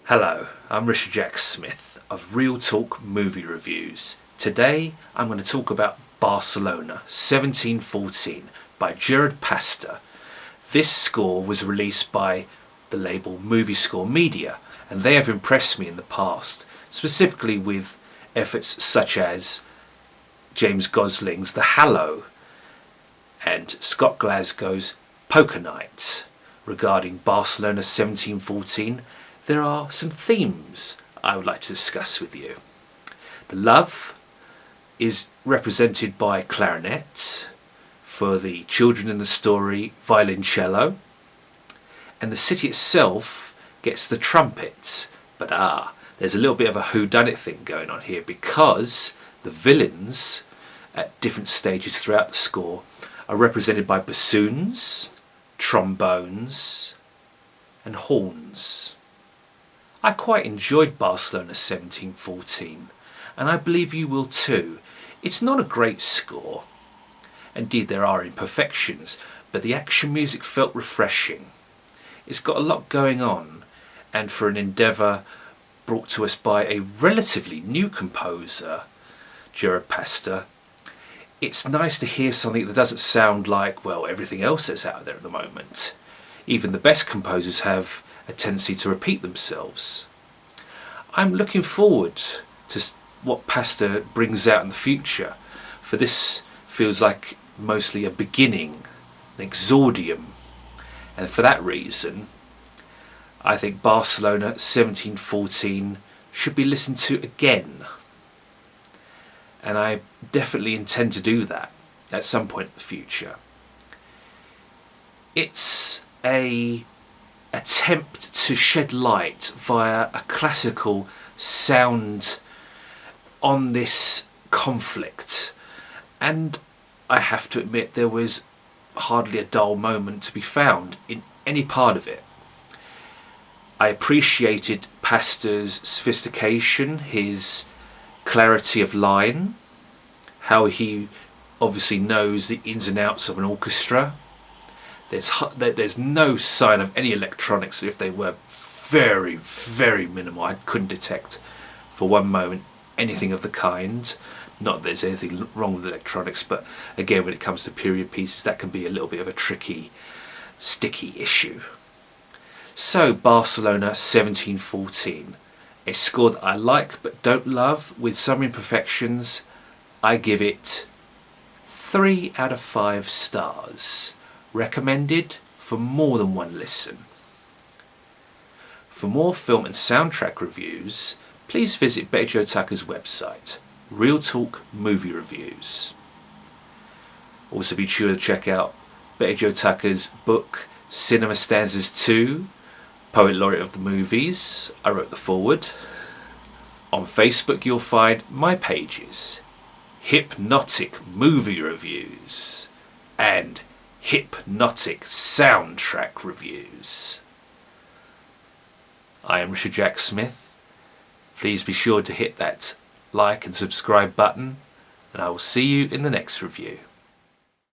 Hello, I'm Richard Jack Smith of Real Talk Movie Reviews. Today I'm going to talk about Barcelona 1714 by Gerard Pastor. This score was released by the label MovieScore Media, and they have impressed me in the past, specifically with efforts such as James Gosling's The Hallow and Scott Glasgow's Poker Night. Regarding Barcelona 1714, there are some themes I would like to discuss with you. The love is represented by clarinet, for the children in the story violoncello, and the city itself gets the trumpet. But there's a little bit of a whodunit thing going on here, because the villains at different stages throughout the score are represented by bassoons, trombones and horns. I quite enjoyed Barcelona 1714, and I believe you will too. It's not a great score. Indeed, there are imperfections, but the action music felt refreshing. It's got a lot going on, and for an endeavour brought to us by a relatively new composer, Gerard Pastor, it's nice to hear something that doesn't sound like, well, everything else that's out there at the moment. Even the best composers have a tendency to repeat themselves. I'm looking forward to what Pastor brings out in the future, for this feels like mostly a beginning, an exordium, and for that reason I think Barcelona 1714 should be listened to again, and I definitely intend to do that at some point in the future. It's an attempt to shed light via a classical sound on this conflict, and I have to admit there was hardly a dull moment to be found in any part of it. I appreciated Pastor's sophistication, his clarity of line, how he obviously knows the ins and outs of an orchestra. There's no sign of any electronics. If they were very, very minimal, I couldn't detect for one moment anything of the kind. Not that there's anything wrong with electronics, but again, when it comes to period pieces, that can be a little bit of a tricky, sticky issue. So, Barcelona 1714, a score that I like but don't love, with some imperfections. I give it 3 out of 5 stars. Recommended for more than one listen. For more film and soundtrack reviews, please visit Betty Jo Tucker's website, Real Talk Movie Reviews. Also be sure to check out Betty Jo Tucker's book, Cinema Stanzas 2, Poet Laureate of the Movies. I wrote the foreword. On Facebook you'll find my pages, Hip-Notic Movie Reviews and Hip-Notic Soundtrack Reviews. I am Richard Jack Smith. Please be sure to hit that like and subscribe button, and I will see you in the next review.